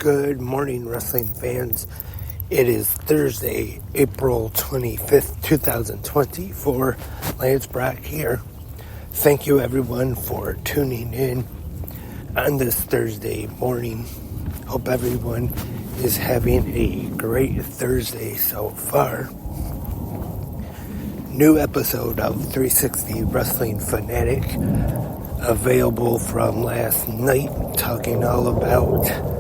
Good morning, wrestling fans. It is Thursday, April 25th, 2024. Lance Brock here. Thank you, everyone, for tuning in on this Thursday morning. Hope everyone is having a great Thursday so far. New episode of 360 Wrestling Fanatic available from last night, talking all about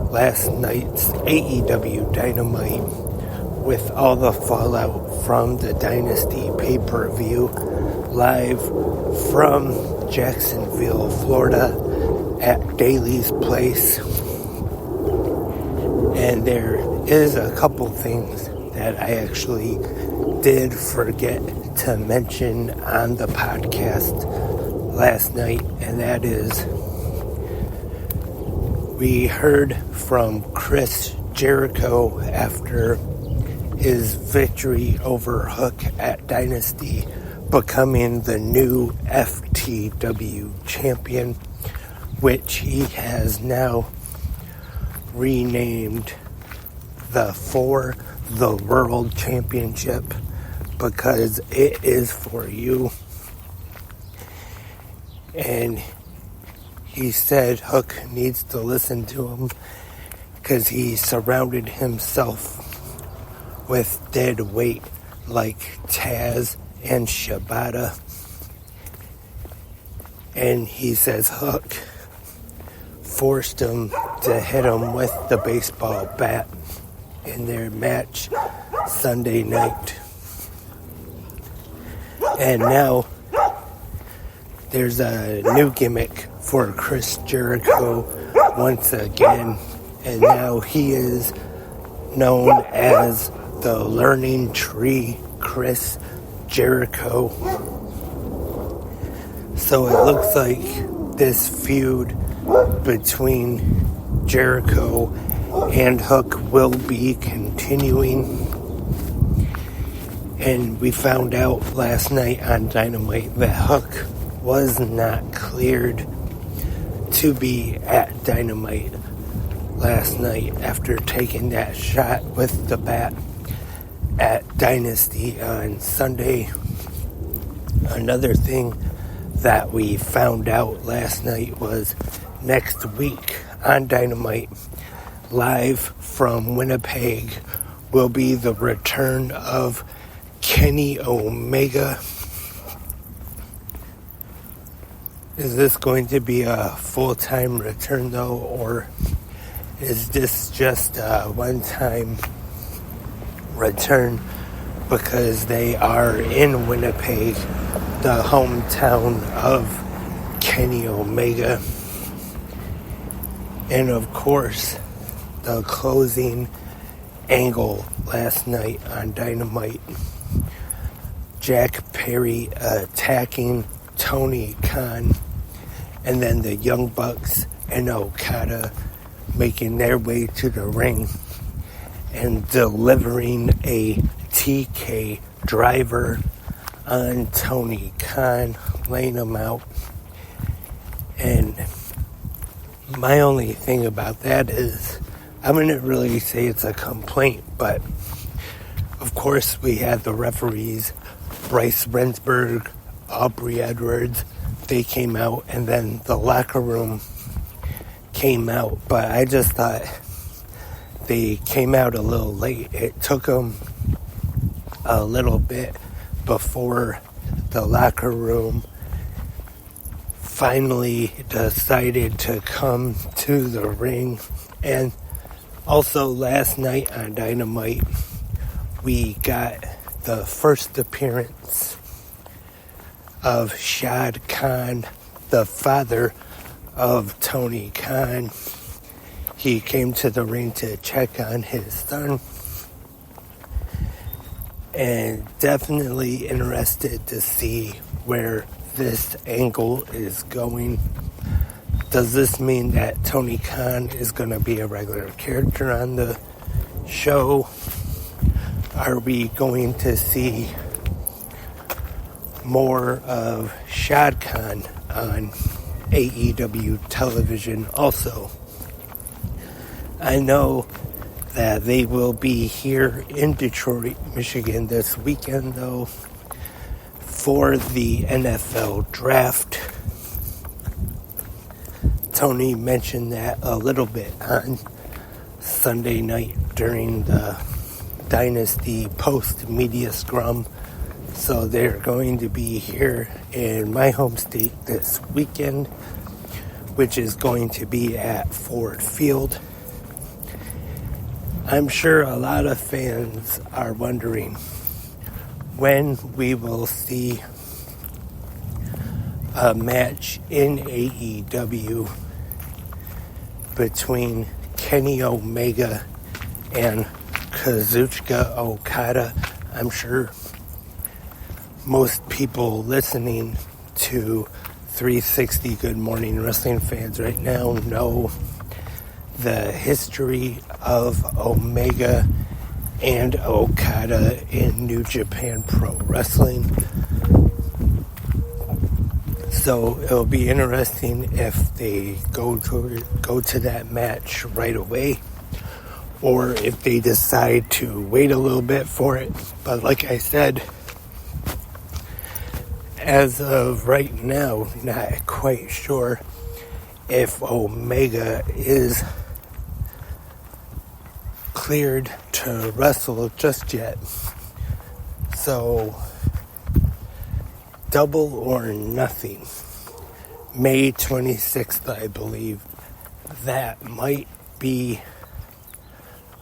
last night's AEW Dynamite with all the fallout from the Dynasty pay-per-view live from Jacksonville, Florida at Daly's Place. And there is a couple things that I actually did forget to mention on the podcast last night, and that is we heard from Chris Jericho after his victory over Hook at Dynasty, becoming the new FTW champion, which he has now renamed for the World Championship because it is for you. And he said Hook needs to listen to him because he surrounded himself with dead weight like Taz and Shibata. And he says Hook forced him to hit him with the baseball bat in their match Sunday night. And now there's a new gimmick for Chris Jericho once again, and now he is known as the Learning Tree Chris Jericho. So it looks like this feud between Jericho and Hook will be continuing. And we found out last night on Dynamite that Hook was not cleared to be at Dynamite last night after taking that shot with the bat at Dynasty on Sunday. Another thing that we found out last night was next week on Dynamite, live from Winnipeg, will be the return of Kenny Omega. Is this going to be a full-time return, though, or is this just a one-time return because they are in Winnipeg, the hometown of Kenny Omega? And, of course, the closing angle last night on Dynamite, Jack Perry attacking Tony Khan, and then the Young Bucks and Okada making their way to the ring and delivering a TK driver on Tony Khan, laying him out. And my only thing about that is, I wouldn't really say it's a complaint, but of course we had the referees, Bryce Remsburg, Aubrey Edwards, they came out, and then the locker room came out, but I just thought they came out a little late. It took them a little bit before the locker room finally decided to come to the ring. And also last night on Dynamite, we got the first appearance of Shad Khan, the father of Tony Khan. He came to the ring to check on his son, and definitely interested to see where this angle is going. Does this mean that Tony Khan is going to be a regular character on the show? Are we going to see more of Shad Khan on AEW television also? I know that they will be here in Detroit, Michigan this weekend, though, for the NFL draft. Tony mentioned that a little bit on Sunday night during the Dynasty Post Media Scrum. So they're going to be here in my home state this weekend, which is going to be at Ford Field. I'm sure a lot of fans are wondering when we will see a match in AEW between Kenny Omega and Kazuchika Okada. I'm sure most people listening to 360 Good Morning Wrestling fans right now know the history of Omega and Okada in New Japan Pro Wrestling. So it'll be interesting if they go to that match right away, or if they decide to wait a little bit for it. But like I said, as of right now, not quite sure if Omega is cleared to wrestle just yet. So, Double or Nothing, May 26th, I believe. That might be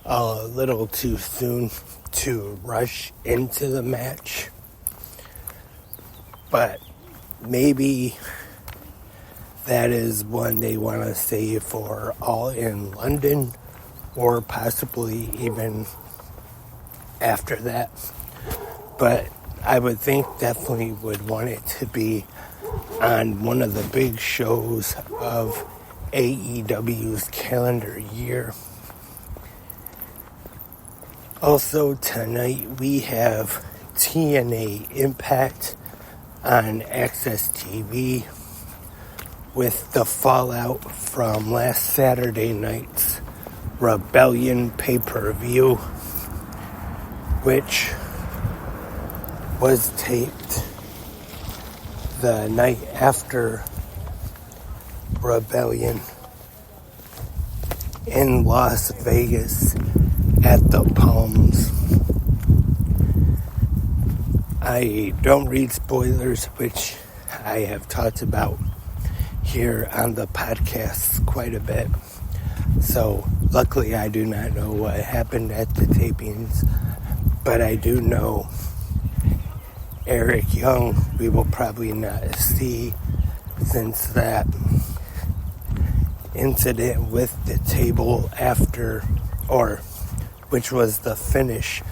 a little too soon to rush into the match, but maybe that is one they want to save for All in London, or possibly even after that. But I would think definitely would want it to be on one of the big shows of AEW's calendar year. Also tonight we have TNA Impact on Access TV with the fallout from last Saturday night's Rebellion pay-per-view, which was taped the night after Rebellion in Las Vegas at the Palms. I don't read spoilers, which I have talked about here on the podcast quite a bit. So luckily I do not know what happened at the tapings, but I do know Eric Young we will probably not see, since that incident with the table after, or which was the finish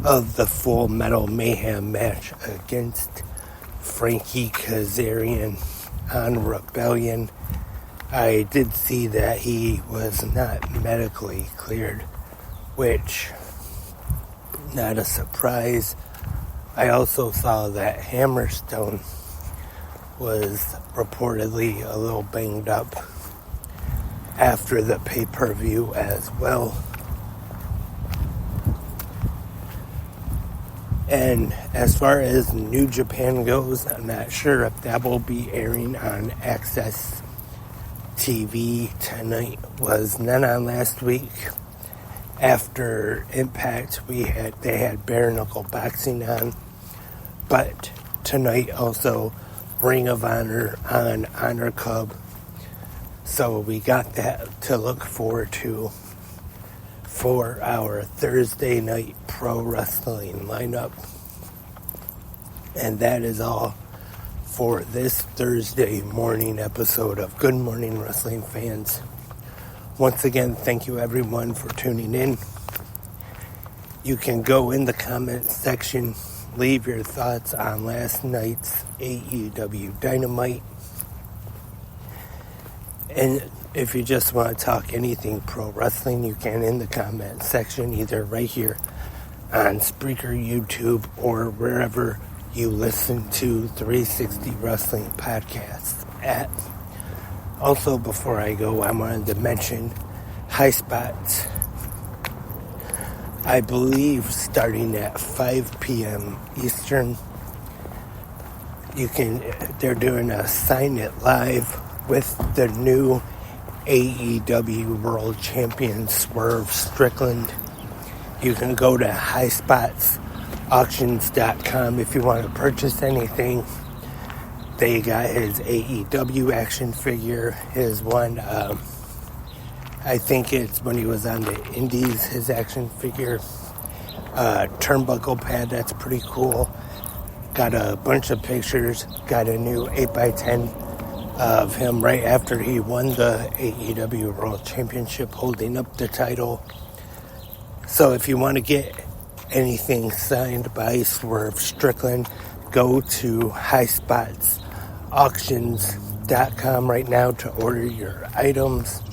of the Full Metal Mayhem match against Frankie Kazarian on Rebellion. I did see that he was not medically cleared, which, not a surprise. I also saw that Hammerstone was reportedly a little banged up after the pay-per-view as well. And as far as New Japan goes, I'm not sure if that will be airing on Access TV tonight. Was not on last week. After Impact, they had bare knuckle boxing on. But tonight also Ring of Honor on Honor Club. So we got that to look forward to for our Thursday night pro wrestling lineup. And that is all for this Thursday morning episode of Good Morning Wrestling Fans. Once again, thank you everyone for tuning in. You can go in the comments section, leave your thoughts on last night's AEW Dynamite. And if you just want to talk anything pro wrestling, you can in the comment section, either right here on Spreaker, YouTube, or wherever you listen to 360 Wrestling Podcasts at. Also, before I go, I wanted to mention High Spots. I believe starting at 5 p.m. Eastern. They're doing a Sign It Live with the new AEW World Champion Swerve Strickland. You can go to highspotsauctions.com if you want to purchase anything. They got his AEW action figure, his one, I think it's when he was on the Indies, his action figure, turnbuckle pad, that's pretty cool. Got a bunch of pictures, got a new 8x10 of him right after he won the AEW World Championship, holding up the title. So if you want to get anything signed by Swerve Strickland, go to highspotsauctions.com right now to order your items.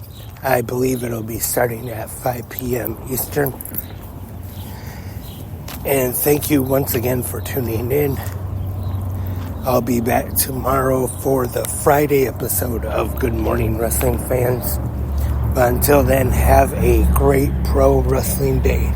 I believe it'll be starting at 5 p.m. Eastern. And thank you once again for tuning in. I'll be back tomorrow for the Friday episode of Good Morning Wrestling Fans. But until then, have a great pro wrestling day.